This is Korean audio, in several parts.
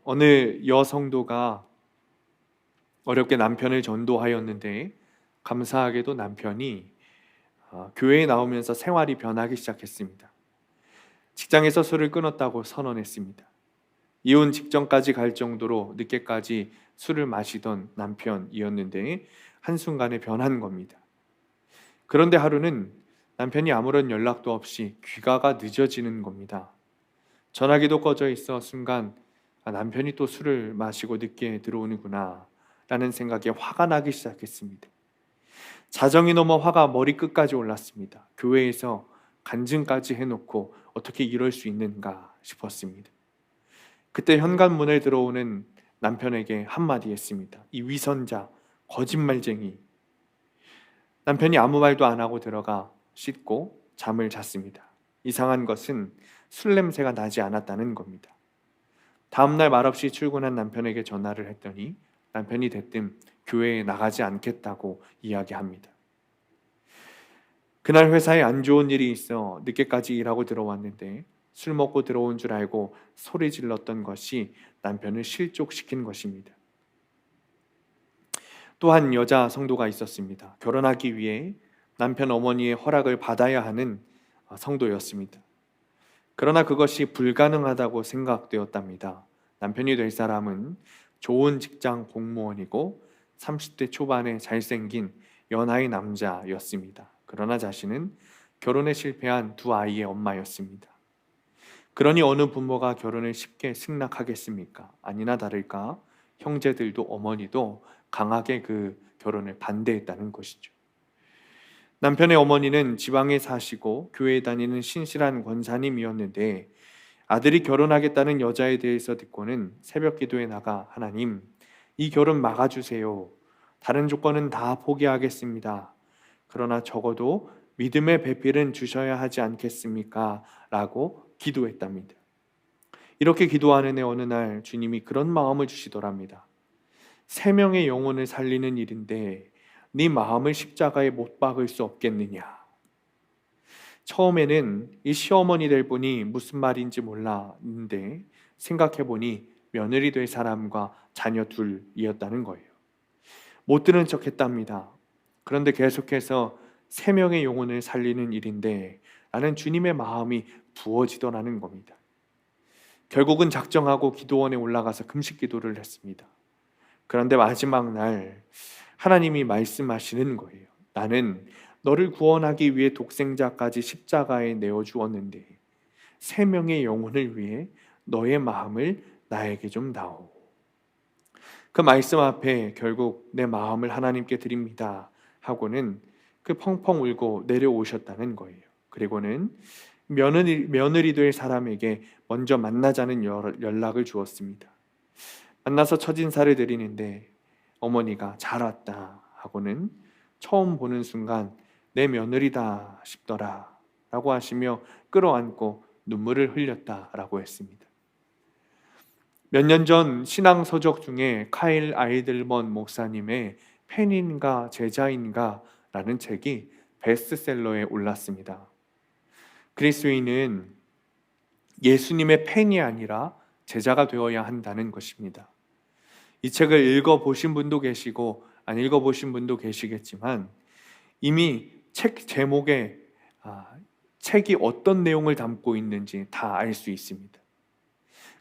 어느 여성도가 어렵게 남편을 전도하였는데 감사하게도 남편이 교회에 나오면서 생활이 변하기 시작했습니다. 직장에서 술을 끊었다고 선언했습니다. 이혼 직전까지 갈 정도로 늦게까지 술을 마시던 남편이었는데 한순간에 변한 겁니다. 그런데 하루는 남편이 아무런 연락도 없이 귀가가 늦어지는 겁니다. 전화기도 꺼져 있어 순간 남편이 또 술을 마시고 늦게 들어오는구나 라는 생각에 화가 나기 시작했습니다. 자정이 넘어 화가 머리끝까지 올랐습니다. 교회에서 간증까지 해놓고 어떻게 이럴 수 있는가 싶었습니다. 그때 현관문을 들어오는 남편에게 한마디 했습니다. 이 위선자, 거짓말쟁이. 남편이 아무 말도 안 하고 들어가 씻고 잠을 잤습니다. 이상한 것은 술 냄새가 나지 않았다는 겁니다. 다음날 말없이 출근한 남편에게 전화를 했더니 남편이 대뜸 교회에 나가지 않겠다고 이야기합니다. 그날 회사에 안 좋은 일이 있어 늦게까지 일하고 들어왔는데 술 먹고 들어온 줄 알고 소리 질렀던 것이 남편을 실족시킨 것입니다. 또한 여자 성도가 있었습니다. 결혼하기 위해 남편 어머니의 허락을 받아야 하는 성도였습니다. 그러나 그것이 불가능하다고 생각되었답니다. 남편이 될 사람은 좋은 직장 공무원이고 30대 초반에 잘생긴 연하의 남자였습니다. 그러나 자신은 결혼에 실패한 두 아이의 엄마였습니다. 그러니 어느 부모가 결혼을 쉽게 승낙하겠습니까? 아니나 다를까 형제들도 어머니도 강하게 그 결혼을 반대했다는 것이죠. 남편의 어머니는 지방에 사시고 교회에 다니는 신실한 권사님이었는데 아들이 결혼하겠다는 여자에 대해서 듣고는 새벽 기도에 나가 하나님, 이 결혼 막아주세요. 다른 조건은 다 포기하겠습니다. 그러나 적어도 믿음의 배필은 주셔야 하지 않겠습니까? 라고 기도했답니다. 이렇게 기도하는 애 어느 날 주님이 그런 마음을 주시더랍니다. 3명의 영혼을 살리는 일인데 네 마음을 십자가에 못 박을 수 없겠느냐. 처음에는 이 시어머니 될 분이 무슨 말인지 몰랐는데 생각해보니 며느리 될 사람과 자녀 둘이었다는 거예요. 못 들은 척 했답니다. 그런데 계속해서 3명의 영혼을 살리는 일인데 라는 주님의 마음이 부어지더라는 겁니다. 결국은 작정하고 기도원에 올라가서 금식 기도를 했습니다. 그런데 마지막 날 하나님이 말씀하시는 거예요. 나는 너를 구원하기 위해 독생자까지 십자가에 내어주었는데 3명의 영혼을 위해 너의 마음을 나에게 좀 다오. 그 말씀 앞에 결국 내 마음을 하나님께 드립니다 하고는 그 펑펑 울고 내려오셨다는 거예요. 그리고는 며느리 될 사람에게 먼저 만나자는 연락을 주었습니다. 만나서 첫인사를 드리는데 어머니가 잘 왔다 하고는 처음 보는 순간 내 며느리다 싶더라 라고 하시며 끌어안고 눈물을 흘렸다라고 했습니다. 몇 년 전 신앙 서적 중에 카일 아이들먼 목사님의 팬인가 제자인가 라는 책이 베스트셀러에 올랐습니다. 그리스도인은 예수님의 팬이 아니라 제자가 되어야 한다는 것입니다. 이 책을 읽어보신 분도 계시고 안 읽어보신 분도 계시겠지만 이미 책 제목에 책이 어떤 내용을 담고 있는지 다 알 수 있습니다.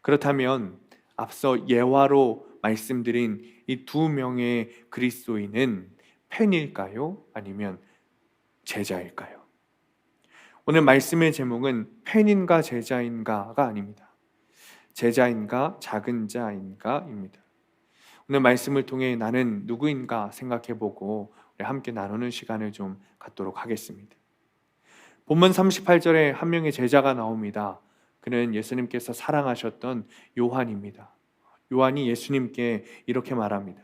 그렇다면 앞서 예화로 말씀드린 이 2명의 그리스도인은 팬일까요? 아니면 제자일까요? 오늘 말씀의 제목은 팬인가 제자인가가 아닙니다. 제자인가 작은 자인가입니다. 오늘 말씀을 통해 나는 누구인가 생각해보고 우리 함께 나누는 시간을 좀 갖도록 하겠습니다. 본문 38절에 한 명의 제자가 나옵니다. 그는 예수님께서 사랑하셨던 요한입니다. 요한이 예수님께 이렇게 말합니다.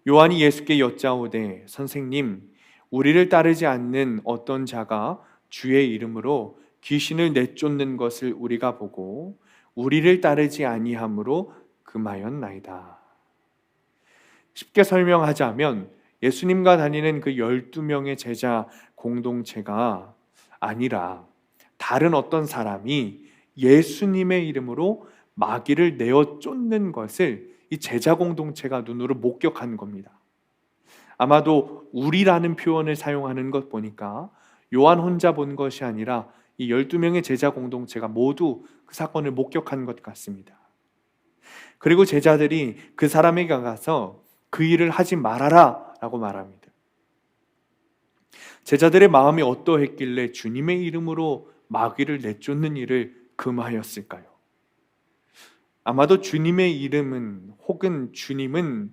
요한이 예수께 여짜오되 선생님, 우리를 따르지 않는 어떤 자가 주의 이름으로 귀신을 내쫓는 것을 우리가 보고 우리를 따르지 아니함으로 금하였나이다. 쉽게 설명하자면 예수님과 다니는 그 12명의 제자 공동체가 아니라 다른 어떤 사람이 예수님의 이름으로 마귀를 내어 쫓는 것을 이 제자 공동체가 눈으로 목격한 겁니다. 아마도 우리라는 표현을 사용하는 것 보니까 요한 혼자 본 것이 아니라 이 12명의 제자 공동체가 모두 그 사건을 목격한 것 같습니다. 그리고 제자들이 그 사람에게 가서 그 일을 하지 말아라 라고 말합니다. 제자들의 마음이 어떠했길래 주님의 이름으로 마귀를 내쫓는 일을 금하였을까요? 아마도 주님의 이름은 혹은 주님은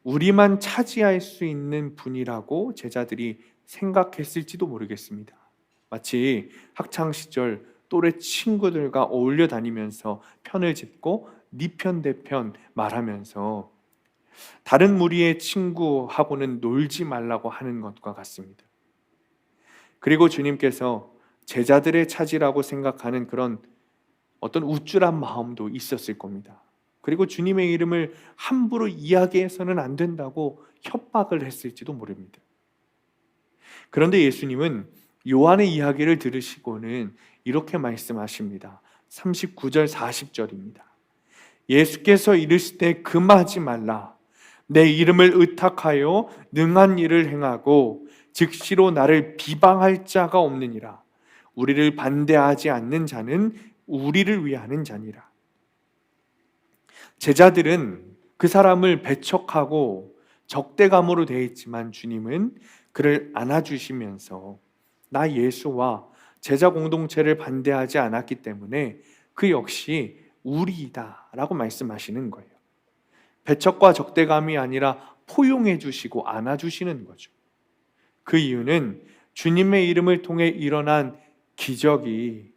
우리만 차지할 수 있는 분이라고 제자들이 생각했을지도 모르겠습니다. 마치 학창시절 또래 친구들과 어울려 다니면서 편을 짓고 네 편 내 편 말하면서 다른 무리의 친구하고는 놀지 말라고 하는 것과 같습니다. 그리고 주님께서 제자들의 차지라고 생각하는 그런 어떤 우쭐한 마음도 있었을 겁니다. 그리고 주님의 이름을 함부로 이야기해서는 안 된다고 협박을 했을지도 모릅니다. 그런데 예수님은 요한의 이야기를 들으시고는 이렇게 말씀하십니다. 39절 40절입니다. 예수께서 이르시되 금하지 말라. 내 이름을 의탁하여 능한 일을 행하고 즉시로 나를 비방할 자가 없느니라. 우리를 반대하지 않는 자는 우리를 위하는 자니라. 제자들은 그 사람을 배척하고 적대감으로 되어 있지만 주님은 그를 안아주시면서 나 예수와 제자 공동체를 반대하지 않았기 때문에 그 역시 우리이다 라고 말씀하시는 거예요. 배척과 적대감이 아니라 포용해 주시고 안아주시는 거죠. 그 이유는 주님의 이름을 통해 일어난 기적이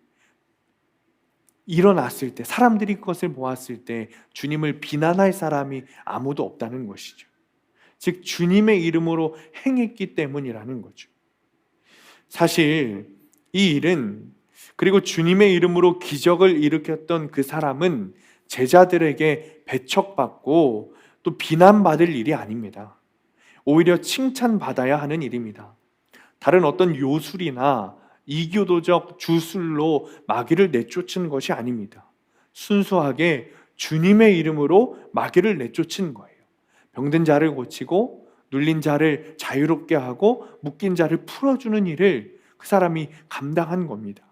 일어났을 때, 사람들이 그것을 보았을 때 주님을 비난할 사람이 아무도 없다는 것이죠. 즉 주님의 이름으로 행했기 때문이라는 거죠. 사실 이 일은, 그리고 주님의 이름으로 기적을 일으켰던 그 사람은 제자들에게 배척받고 또 비난받을 일이 아닙니다. 오히려 칭찬받아야 하는 일입니다. 다른 어떤 요술이나 이교도적 주술로 마귀를 내쫓은 것이 아닙니다. 순수하게 주님의 이름으로 마귀를 내쫓은 거예요. 병든 자를 고치고 눌린 자를 자유롭게 하고 묶인 자를 풀어주는 일을 그 사람이 감당한 겁니다.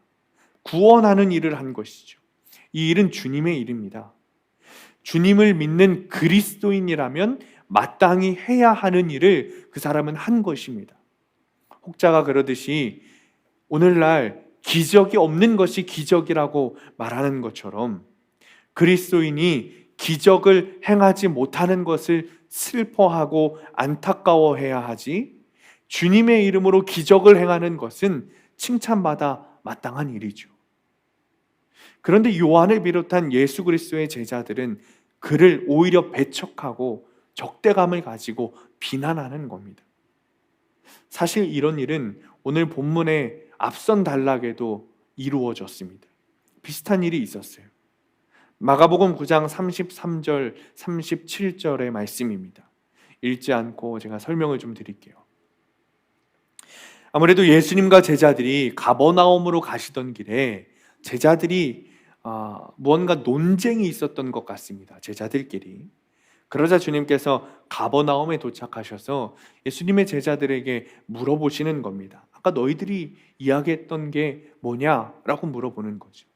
구원하는 일을 한 것이죠. 이 일은 주님의 일입니다. 주님을 믿는 그리스도인이라면 마땅히 해야 하는 일을 그 사람은 한 것입니다. 혹자가 그러듯이 오늘날 기적이 없는 것이 기적이라고 말하는 것처럼 그리스도인이 기적을 행하지 못하는 것을 슬퍼하고 안타까워해야 하지, 주님의 이름으로 기적을 행하는 것은 칭찬받아 마땅한 일이죠. 그런데 요한을 비롯한 예수 그리스도의 제자들은 그를 오히려 배척하고 적대감을 가지고 비난하는 겁니다. 사실 이런 일은 오늘 본문의 앞선 단락에도 이루어졌습니다. 비슷한 일이 있었어요. 마가복음 9장 33절 37절의 말씀입니다. 읽지 않고 제가 설명을 좀 드릴게요. 아무래도 예수님과 제자들이 가버나움으로 가시던 길에 제자들이 무언가 논쟁이 있었던 것 같습니다. 제자들끼리. 그러자 주님께서 가버나움에 도착하셔서 예수님의 제자들에게 물어보시는 겁니다. 아까 너희들이 이야기했던 게 뭐냐라고 물어보는 거죠.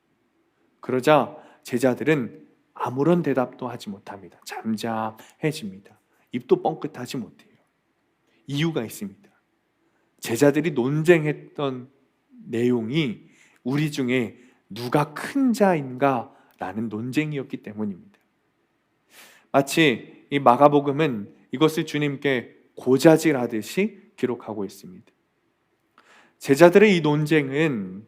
그러자 제자들은 아무런 대답도 하지 못합니다. 잠잠해집니다. 입도 뻥끗하지 못해요. 이유가 있습니다. 제자들이 논쟁했던 내용이 우리 중에 누가 큰 자인가 라는 논쟁이었기 때문입니다. 마치 이 마가복음은 이것을 주님께 고자질하듯이 기록하고 있습니다. 제자들의 이 논쟁은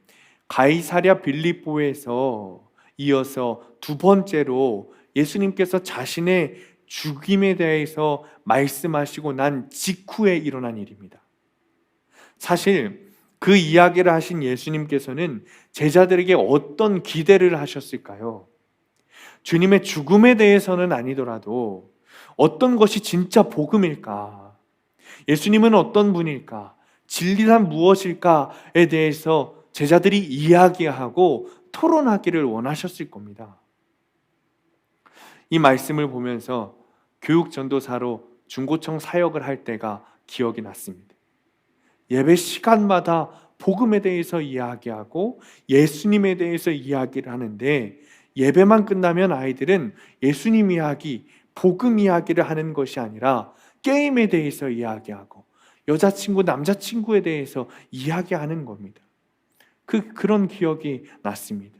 가이사랴 빌립보에서 이어서 두 번째로 예수님께서 자신의 죽임에 대해서 말씀하시고 난 직후에 일어난 일입니다. 사실 그 이야기를 하신 예수님께서는 제자들에게 어떤 기대를 하셨을까요? 주님의 죽음에 대해서는 아니더라도 어떤 것이 진짜 복음일까? 예수님은 어떤 분일까? 진리란 무엇일까에 대해서 제자들이 이야기하고 토론하기를 원하셨을 겁니다. 이 말씀을 보면서 교육 전도사로 중고청 사역을 할 때가 기억이 났습니다. 예배 시간마다 복음에 대해서 이야기하고 예수님에 대해서 이야기를 하는데, 예배만 끝나면 아이들은 예수님 이야기, 복음 이야기를 하는 것이 아니라 게임에 대해서 이야기하고 여자친구, 남자친구에 대해서 이야기하는 겁니다. 그런 기억이 났습니다.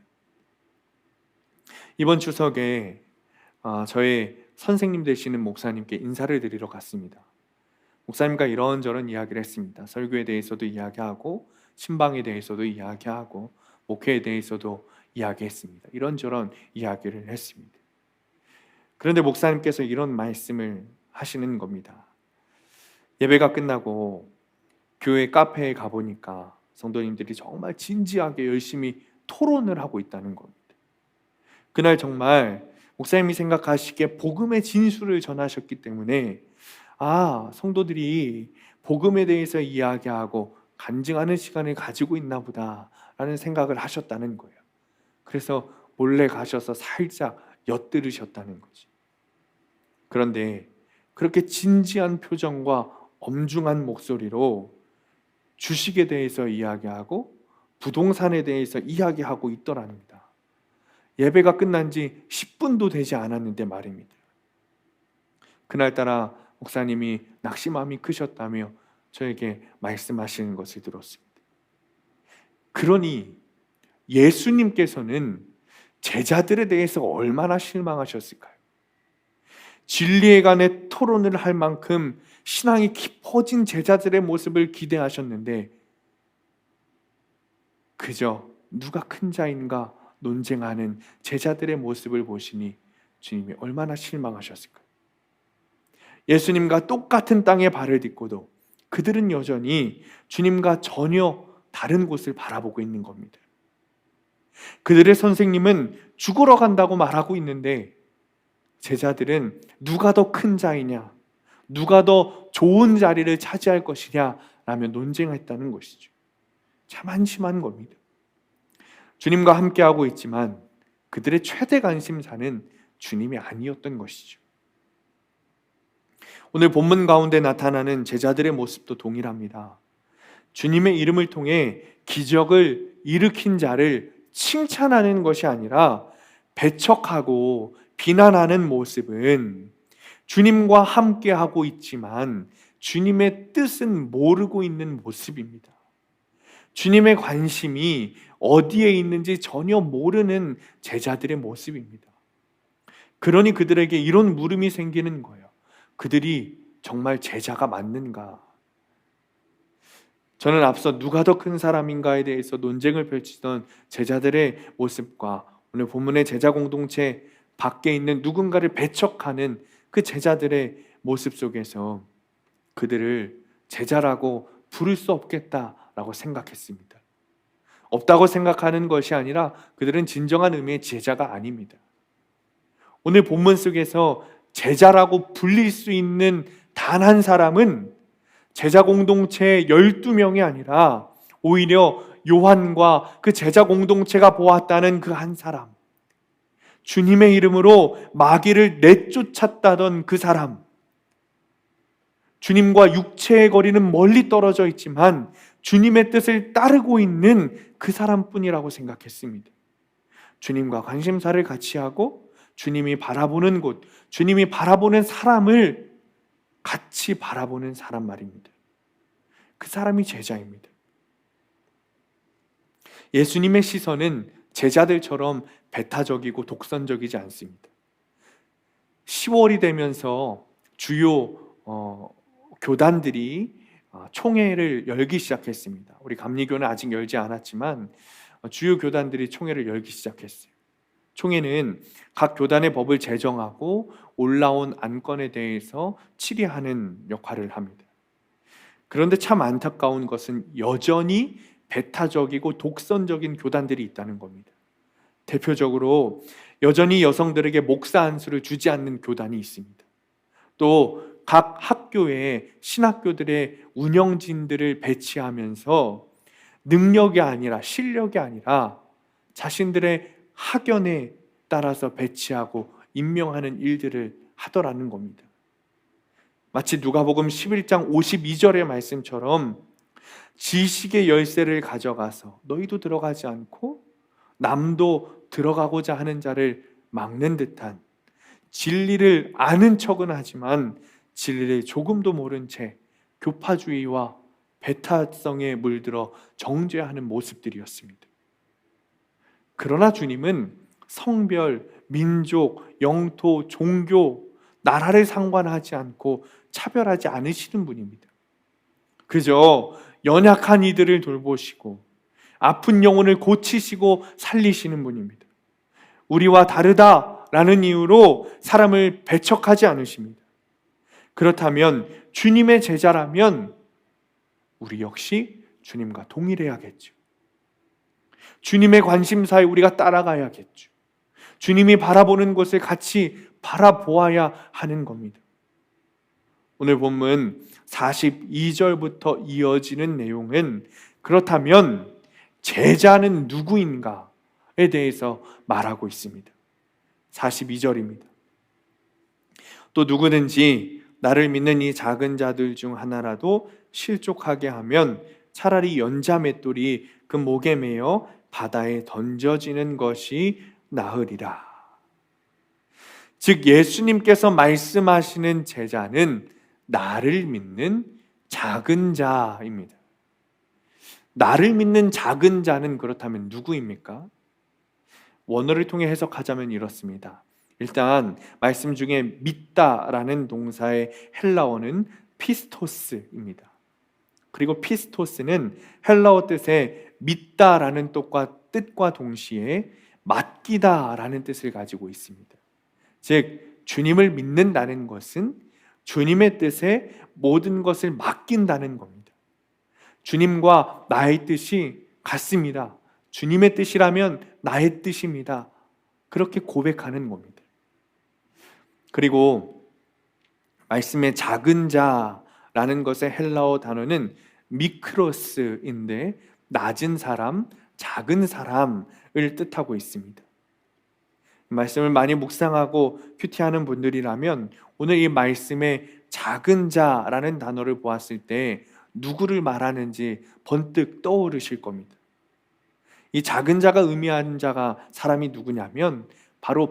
이번 추석에 저의 선생님 되시는 목사님께 인사를 드리러 갔습니다. 목사님과 이런저런 이야기를 했습니다. 설교에 대해서도 이야기하고 신방에 대해서도 이야기하고 목회에 대해서도 이야기했습니다. 이런저런 이야기를 했습니다. 그런데 목사님께서 이런 말씀을 하시는 겁니다. 예배가 끝나고 교회 카페에 가보니까 성도님들이 정말 진지하게 열심히 토론을 하고 있다는 겁니다. 그날 정말 목사님이 생각하시기에 복음의 진수를 전하셨기 때문에 성도들이 복음에 대해서 이야기하고 간증하는 시간을 가지고 있나 보다라는 생각을 하셨다는 거예요. 그래서 몰래 가셔서 살짝 엿들으셨다는 거지. 그런데 그렇게 진지한 표정과 엄중한 목소리로 주식에 대해서 이야기하고 부동산에 대해서 이야기하고 있더랍니다. 예배가 끝난 지 10분도 되지 않았는데 말입니다. 그날따라 목사님이 낙심함이 크셨다며 저에게 말씀하시는 것을 들었습니다. 그러니 예수님께서는 제자들에 대해서 얼마나 실망하셨을까요? 진리에 관해 토론을 할 만큼 신앙이 깊어진 제자들의 모습을 기대하셨는데 그저 누가 큰 자인가 논쟁하는 제자들의 모습을 보시니 주님이 얼마나 실망하셨을까요? 예수님과 똑같은 땅에 발을 딛고도 그들은 여전히 주님과 전혀 다른 곳을 바라보고 있는 겁니다. 그들의 선생님은 죽으러 간다고 말하고 있는데 제자들은 누가 더 큰 자이냐, 누가 더 좋은 자리를 차지할 것이냐 라며 논쟁했다는 것이죠. 참 한심한 겁니다. 주님과 함께하고 있지만 그들의 최대 관심사는 주님이 아니었던 것이죠. 오늘 본문 가운데 나타나는 제자들의 모습도 동일합니다. 주님의 이름을 통해 기적을 일으킨 자를 칭찬하는 것이 아니라 배척하고 비난하는 모습은 주님과 함께하고 있지만 주님의 뜻은 모르고 있는 모습입니다. 주님의 관심이 어디에 있는지 전혀 모르는 제자들의 모습입니다. 그러니 그들에게 이런 물음이 생기는 거예요. 그들이 정말 제자가 맞는가? 저는 앞서 누가 더 큰 사람인가에 대해서 논쟁을 펼치던 제자들의 모습과 오늘 본문의 제자 공동체 밖에 있는 누군가를 배척하는 그 제자들의 모습 속에서 그들을 제자라고 부를 수 없겠다라고 생각했습니다. 없다고 생각하는 것이 아니라 그들은 진정한 의미의 제자가 아닙니다. 오늘 본문 속에서 제자라고 불릴 수 있는 단 한 사람은 제자 공동체의 12명이 아니라 오히려 요한과 그 제자 공동체가 보았다는 그 한 사람, 주님의 이름으로 마귀를 내쫓았다던 그 사람, 주님과 육체의 거리는 멀리 떨어져 있지만 주님의 뜻을 따르고 있는 그 사람뿐이라고 생각했습니다. 주님과 관심사를 같이 하고 주님이 바라보는 곳, 주님이 바라보는 사람을 같이 바라보는 사람 말입니다. 그 사람이 제자입니다. 예수님의 시선은 제자들처럼 배타적이고 독선적이지 않습니다. 10월이 되면서 주요 교단들이 총회를 열기 시작했습니다. 우리 감리교는 아직 열지 않았지만 주요 교단들이 총회를 열기 시작했어요. 총회는 각 교단의 법을 제정하고 올라온 안건에 대해서 질의하는 역할을 합니다. 그런데 참 안타까운 것은 여전히 배타적이고 독선적인 교단들이 있다는 겁니다. 대표적으로 여전히 여성들에게 목사 안수를 주지 않는 교단이 있습니다. 또 각 학교에 신학교들의 운영진들을 배치하면서 능력이 아니라 실력이 아니라 자신들의 학연에 따라서 배치하고 임명하는 일들을 하더라는 겁니다. 마치 누가복음 11장 52절의 말씀처럼 지식의 열쇠를 가져가서 너희도 들어가지 않고 남도 들어가고자 하는 자를 막는 듯한, 진리를 아는 척은 하지만 진리를 조금도 모른 채 교파주의와 배타성에 물들어 정죄하는 모습들이었습니다. 그러나 주님은 성별, 민족, 영토, 종교, 나라를 상관하지 않고 차별하지 않으시는 분입니다. 그저 연약한 이들을 돌보시고 아픈 영혼을 고치시고 살리시는 분입니다. 우리와 다르다라는 이유로 사람을 배척하지 않으십니다. 그렇다면 주님의 제자라면 우리 역시 주님과 동일해야겠죠. 주님의 관심사에 우리가 따라가야겠죠. 주님이 바라보는 것을 같이 바라보아야 하는 겁니다. 오늘 본문 42절부터 이어지는 내용은 그렇다면 제자는 누구인가에 대해서 말하고 있습니다. 42절입니다. 또 누구든지 나를 믿는 이 작은 자들 중 하나라도 실족하게 하면 차라리 연자 맷돌이 그 목에 매어 바다에 던져지는 것이 나으리라. 즉 예수님께서 말씀하시는 제자는 나를 믿는 작은 자입니다. 나를 믿는 작은 자는 그렇다면 누구입니까? 원어를 통해 해석하자면 이렇습니다. 일단 말씀 중에 믿다라는 동사의 헬라어는 피스토스입니다. 그리고 피스토스는 헬라어 뜻의 믿다라는 뜻과 동시에 맡기다라는 뜻을 가지고 있습니다. 즉 주님을 믿는다는 것은 주님의 뜻에 모든 것을 맡긴다는 겁니다. 주님과 나의 뜻이 같습니다. 주님의 뜻이라면 나의 뜻입니다. 그렇게 고백하는 겁니다. 그리고 말씀의 작은 자라는 것의 헬라어 단어는 미크로스인데 낮은 사람, 작은 사람을 뜻하고 있습니다. 말씀을 많이 묵상하고 큐티하는 분들이라면 오늘 이 말씀의 작은 자라는 단어를 보았을 때 누구를 말하는지 번뜩 떠오르실 겁니다. 이 작은 자가 의미하는 자가 사람이 누구냐면 바로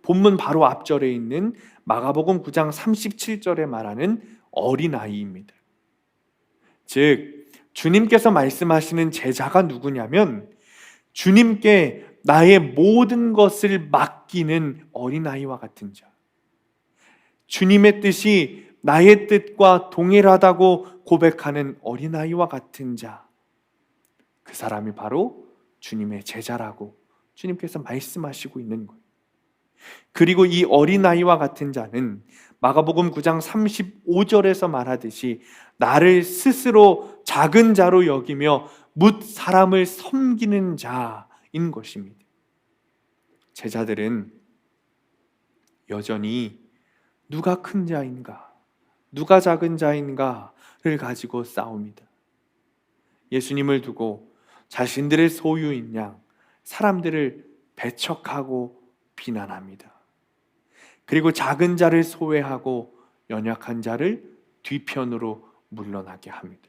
본문 바로 앞절에 있는 마가복음 9장 37절에 말하는 어린아이입니다. 즉 주님께서 말씀하시는 제자가 누구냐면 주님께 나의 모든 것을 맡기는 어린아이와 같은 자, 주님의 뜻이 나의 뜻과 동일하다고 고백하는 어린아이와 같은 자, 그 사람이 바로 주님의 제자라고 주님께서 말씀하시고 있는 거예요. 그리고 이 어린아이와 같은 자는 마가복음 9장 35절에서 말하듯이 나를 스스로 작은 자로 여기며 뭇 사람을 섬기는 자인 것입니다. 제자들은 여전히 누가 큰 자인가, 누가 작은 자인가를 가지고 싸웁니다. 예수님을 두고 자신들의 소유인 양 사람들을 배척하고 비난합니다. 그리고 작은 자를 소외하고 연약한 자를 뒤편으로 물러나게 합니다.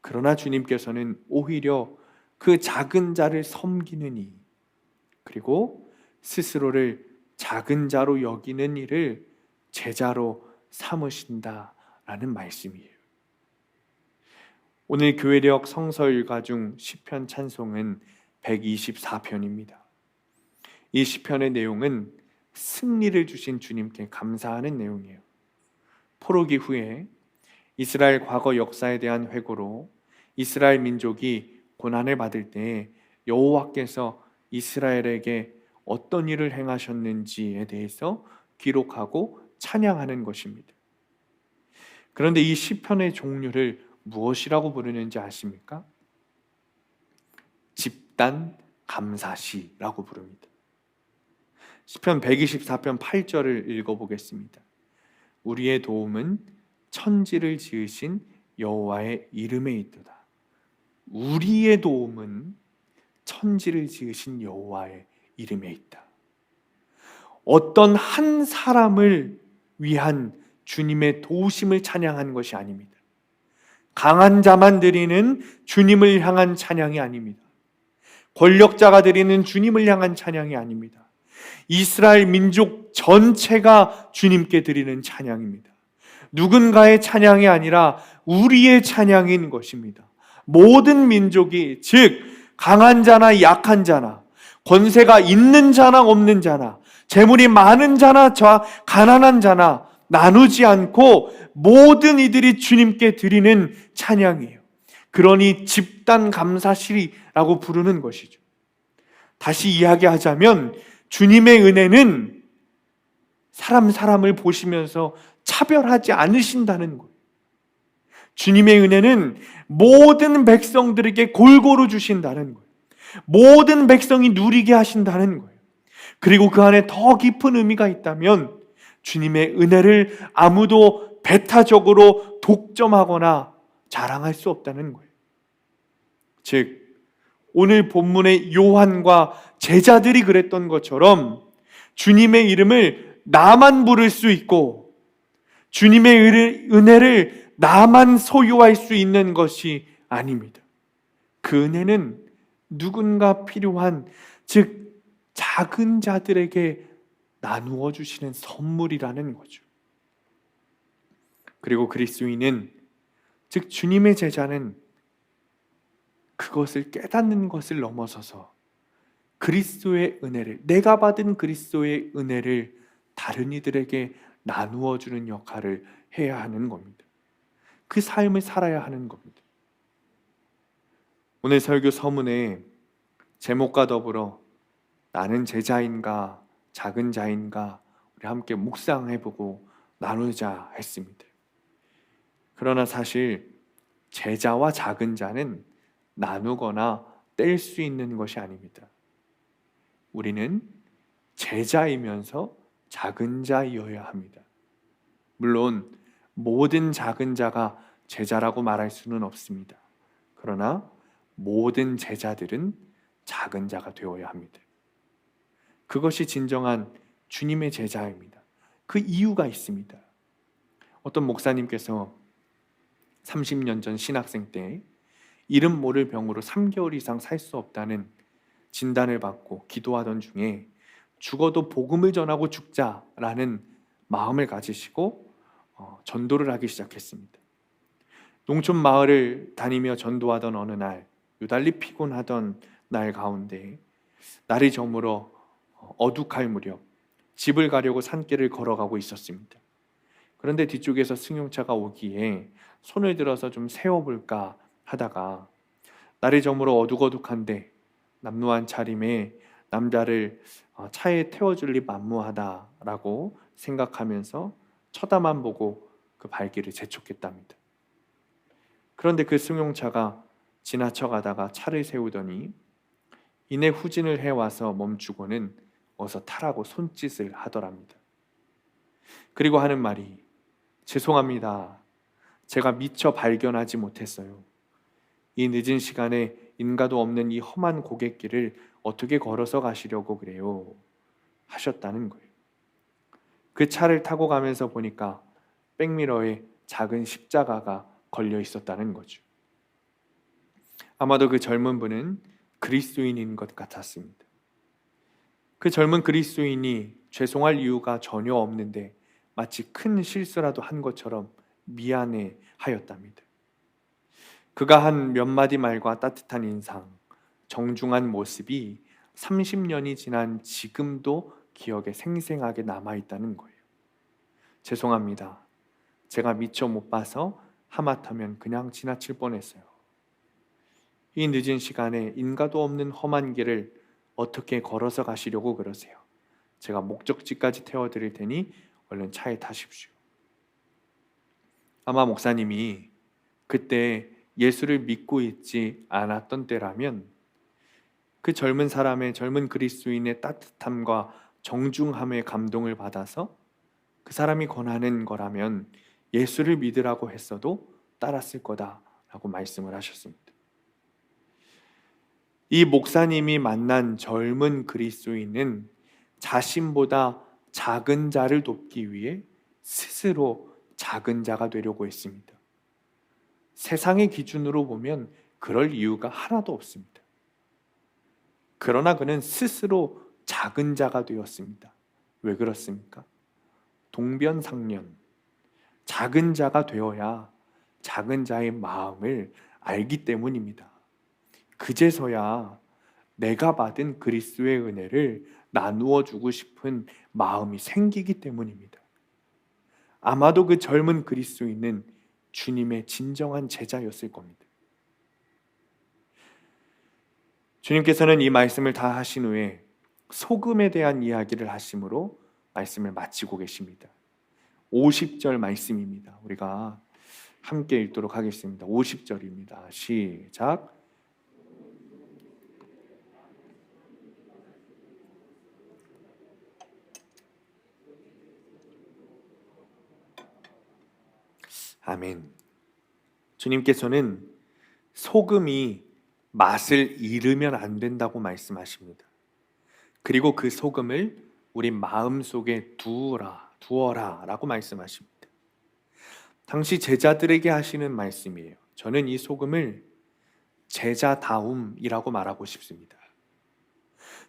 그러나 주님께서는 오히려 그 작은 자를 섬기는 이, 그리고 스스로를 작은 자로 여기는 이를 제자로 삼으신다라는 말씀이에요. 오늘 교회력 성서 일과 중 시편 찬송은 124편입니다. 이 시편의 내용은 승리를 주신 주님께 감사하는 내용이에요. 포로기 후에 이스라엘 과거 역사에 대한 회고로 이스라엘 민족이 고난을 받을 때 여호와께서 이스라엘에게 어떤 일을 행하셨는지에 대해서 기록하고 찬양하는 것입니다. 그런데 이 시편의 종류를 무엇이라고 부르는지 아십니까? 집단 감사시라고 부릅니다. 시편 124편 8절을 읽어보겠습니다. 우리의 도움은 천지를 지으신 여호와의 이름에 있도다. 우리의 도움은 천지를 지으신 여호와의 이름에 있다. 어떤 한 사람을 위한 주님의 도우심을 찬양하는 것이 아닙니다. 강한 자만 드리는 주님을 향한 찬양이 아닙니다. 권력자가 드리는 주님을 향한 찬양이 아닙니다. 이스라엘 민족 전체가 주님께 드리는 찬양입니다. 누군가의 찬양이 아니라 우리의 찬양인 것입니다. 모든 민족이, 즉 강한 자나 약한 자나, 권세가 있는 자나 없는 자나, 재물이 많은 자나 가난한 자나 나누지 않고 모든 이들이 주님께 드리는 찬양이에요. 그러니 집단 감사시리라고 부르는 것이죠. 다시 이야기하자면 주님의 은혜는 사람을 보시면서 차별하지 않으신다는 거예요. 주님의 은혜는 모든 백성들에게 골고루 주신다는 거예요. 모든 백성이 누리게 하신다는 거예요. 그리고 그 안에 더 깊은 의미가 있다면 주님의 은혜를 아무도 배타적으로 독점하거나 자랑할 수 없다는 거예요. 즉 오늘 본문의 요한과 제자들이 그랬던 것처럼 주님의 이름을 나만 부를 수 있고 주님의 은혜를 나만 소유할 수 있는 것이 아닙니다. 그 은혜는 누군가 필요한, 즉 작은 자들에게 나누어 주시는 선물이라는 거죠. 그리고 그리스도인은, 즉 주님의 제자는 그것을 깨닫는 것을 넘어서서 그리스도의 은혜를, 내가 받은 그리스도의 은혜를 다른 이들에게 나누어 주는 역할을 해야 하는 겁니다. 그 삶을 살아야 하는 겁니다. 오늘 설교 서문에 제목과 더불어 나는 제자인가 작은 자인가 우리 함께 묵상해보고 나누자 했습니다. 그러나 사실 제자와 작은 자는 나누거나 뗄 수 있는 것이 아닙니다. 우리는 제자이면서 작은 자이어야 합니다. 물론 모든 작은 자가 제자라고 말할 수는 없습니다. 그러나 모든 제자들은 작은 자가 되어야 합니다. 그것이 진정한 주님의 제자입니다. 그 이유가 있습니다. 어떤 목사님께서 30년 전 신학생 때 이름 모를 병으로 3개월 이상 살 수 없다는 진단을 받고 기도하던 중에 죽어도 복음을 전하고 죽자라는 마음을 가지시고 전도를 하기 시작했습니다. 농촌 마을을 다니며 전도하던 어느 날, 유달리 피곤하던 날 가운데 날이 저물어 어둑할 무렵 집을 가려고 산길을 걸어가고 있었습니다. 그런데 뒤쪽에서 승용차가 오기에 손을 들어서 좀 세워볼까 하다가 날이 저물어 어둑어둑한데 남루한 차림에 남자를 차에 태워줄 리 만무하다라고 생각하면서 쳐다만 보고 그 발길을 재촉했답니다. 그런데 그 승용차가 지나쳐 가다가 차를 세우더니 이내 후진을 해와서 멈추고는 어서 타라고 손짓을 하더랍니다. 그리고 하는 말이, 죄송합니다. 제가 미처 발견하지 못했어요. 이 늦은 시간에 인가도 없는 이 험한 고갯길을 어떻게 걸어서 가시려고 그래요? 하셨다는 거예요. 그 차를 타고 가면서 보니까 백미러에 작은 십자가가 걸려 있었다는 거죠. 아마도 그 젊은 분은 그리스도인인 것 같았습니다. 그 젊은 그리스도인이 죄송할 이유가 전혀 없는데 마치 큰 실수라도 한 것처럼 미안해 하였답니다. 그가 한 몇 마디 말과 따뜻한 인상, 정중한 모습이 30년이 지난 지금도 기억에 생생하게 남아있다는 거예요. 죄송합니다. 제가 미처 못 봐서 하마터면 그냥 지나칠 뻔했어요. 이 늦은 시간에 인가도 없는 험한 길을 어떻게 걸어서 가시려고 그러세요? 제가 목적지까지 태워드릴 테니 얼른 차에 타십시오. 아마 목사님이 그때 예수를 믿고 있지 않았던 때라면 그 젊은 사람의, 젊은 그리스도인의 따뜻함과 정중함에 감동을 받아서 그 사람이 권하는 거라면 예수를 믿으라고 했어도 따랐을 거다라고 말씀을 하셨습니다. 이 목사님이 만난 젊은 그리스도인은 자신보다 작은 자를 돕기 위해 스스로 작은 자가 되려고 했습니다. 세상의 기준으로 보면 그럴 이유가 하나도 없습니다. 그러나 그는 스스로 작은 자가 되었습니다. 왜 그렇습니까? 동변상련, 작은 자가 되어야 작은 자의 마음을 알기 때문입니다. 그제서야 내가 받은 그리스도의 은혜를 나누어 주고 싶은 마음이 생기기 때문입니다. 아마도 그 젊은 그리스도인은 주님의 진정한 제자였을 겁니다. 주님께서는 이 말씀을 다 하신 후에 소금에 대한 이야기를 하심으로 말씀을 마치고 계십니다. 50절 말씀입니다. 우리가 함께 읽도록 하겠습니다. 50절입니다. 시작. 아멘. 주님께서는 소금이 맛을 잃으면 안 된다고 말씀하십니다. 그리고 그 소금을 우리 마음속에 두어라 라고 말씀하십니다. 당시 제자들에게 하시는 말씀이에요. 저는 이 소금을 제자다움이라고 말하고 싶습니다.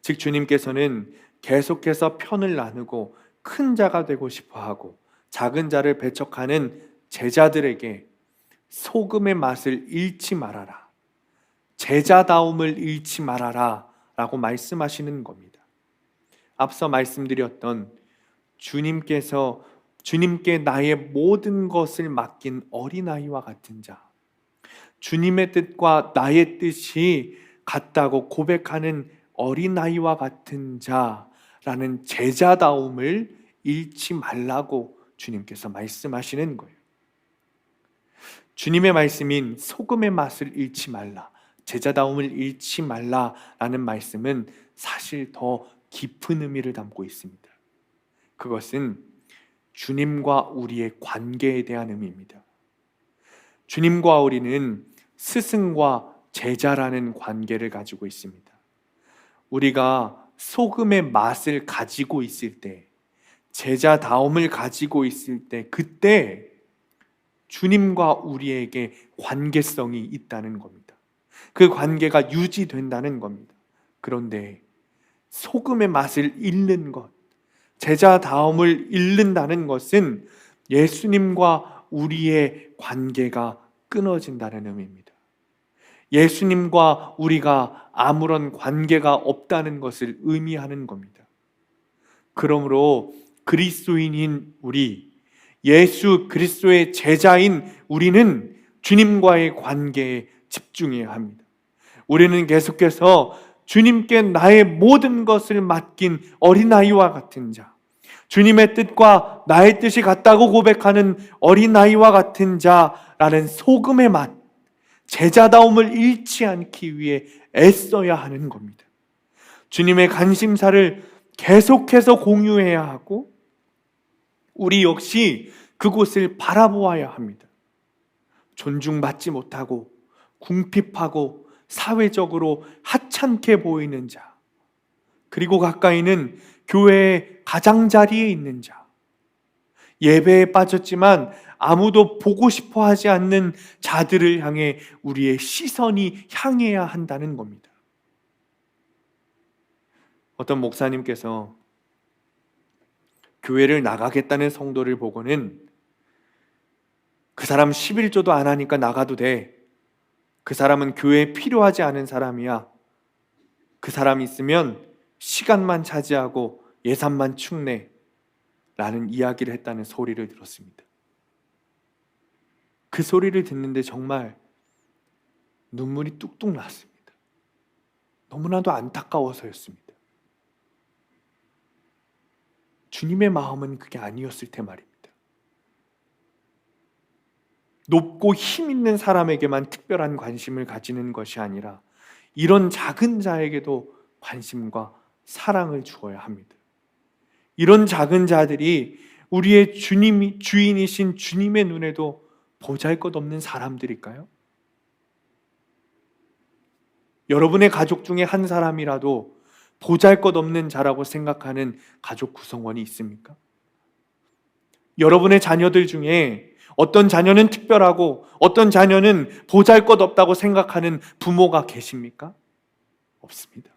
즉 주님께서는 계속해서 편을 나누고 큰 자가 되고 싶어하고 작은 자를 배척하는 제자들에게 소금의 맛을 잃지 말아라, 제자다움을 잃지 말아라 라고 말씀하시는 겁니다. 앞서 말씀드렸던 주님께 나의 모든 것을 맡긴 어린아이와 같은 자, 주님의 뜻과 나의 뜻이 같다고 고백하는 어린아이와 같은 자라는 제자다움을 잃지 말라고 주님께서 말씀하시는 거예요. 주님의 말씀인 소금의 맛을 잃지 말라, 제자다움을 잃지 말라라는 말씀은 사실 더 깊은 의미를 담고 있습니다. 그것은 주님과 우리의 관계에 대한 의미입니다. 주님과 우리는 스승과 제자라는 관계를 가지고 있습니다. 우리가 소금의 맛을 가지고 있을 때, 제자다움을 가지고 있을 때, 그때 주님과 우리에게 관계성이 있다는 겁니다. 그 관계가 유지된다는 겁니다. 그런데 소금의 맛을 잃는 것, 제자다움을 잃는다는 것은 예수님과 우리의 관계가 끊어진다는 의미입니다. 예수님과 우리가 아무런 관계가 없다는 것을 의미하는 겁니다. 그러므로 그리스도인인 우리, 예수 그리스도의 제자인 우리는 주님과의 관계에 집중해야 합니다. 우리는 계속해서 주님께 나의 모든 것을 맡긴 어린아이와 같은 자, 주님의 뜻과 나의 뜻이 같다고 고백하는 어린아이와 같은 자라는 소금의 맛, 제자다움을 잃지 않기 위해 애써야 하는 겁니다. 주님의 관심사를 계속해서 공유해야 하고 우리 역시 그곳을 바라보아야 합니다. 존중받지 못하고 궁핍하고 사회적으로 하찮게 보이는 자, 그리고 가까이는 교회의 가장자리에 있는 자, 예배에 빠졌지만 아무도 보고 싶어 하지 않는 자들을 향해 우리의 시선이 향해야 한다는 겁니다. 어떤 목사님께서 교회를 나가겠다는 성도를 보고는 그 사람 11조도 안 하니까 나가도 돼, 그 사람은 교회에 필요하지 않은 사람이야, 그 사람 있으면 시간만 차지하고 예산만 축내 라는 이야기를 했다는 소리를 들었습니다. 그 소리를 듣는데 정말 눈물이 뚝뚝 났습니다. 너무나도 안타까워서였습니다. 주님의 마음은 그게 아니었을 테 말입니다. 높고 힘 있는 사람에게만 특별한 관심을 가지는 것이 아니라 이런 작은 자에게도 관심과 사랑을 주어야 합니다. 이런 작은 자들이 우리의 주인이신 주님의 눈에도 보잘것없는 사람들일까요? 여러분의 가족 중에 한 사람이라도 보잘것없는 자라고 생각하는 가족 구성원이 있습니까? 여러분의 자녀들 중에 어떤 자녀는 특별하고 어떤 자녀는 보잘것없다고 생각하는 부모가 계십니까? 없습니다.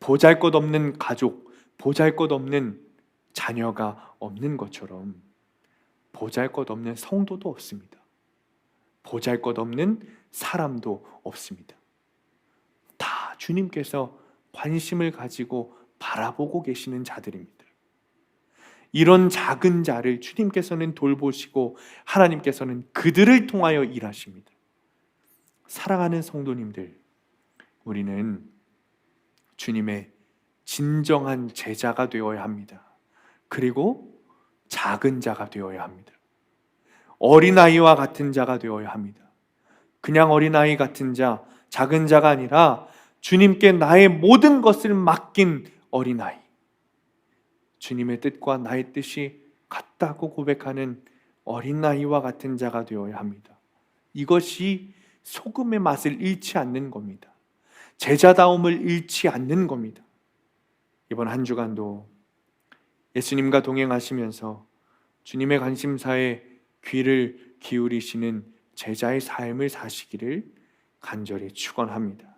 보잘것없는 가족, 보잘것없는 자녀가 없는 것처럼 보잘것없는 성도도 없습니다. 보잘것없는 사람도 없습니다. 다 주님께서 관심을 가지고 바라보고 계시는 자들입니다. 이런 작은 자를 주님께서는 돌보시고 하나님께서는 그들을 통하여 일하십니다. 사랑하는 성도님들, 우리는 주님의 진정한 제자가 되어야 합니다. 그리고 작은 자가 되어야 합니다. 어린아이와 같은 자가 되어야 합니다. 그냥 어린아이 같은 자, 작은 자가 아니라 주님께 나의 모든 것을 맡긴 어린아이, 주님의 뜻과 나의 뜻이 같다고 고백하는 어린아이와 같은 자가 되어야 합니다. 이것이 소금의 맛을 잃지 않는 겁니다. 제자다움을 잃지 않는 겁니다. 이번 한 주간도 예수님과 동행하시면서 주님의 관심사에 귀를 기울이시는 제자의 삶을 사시기를 간절히 축원합니다.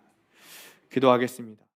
기도하겠습니다.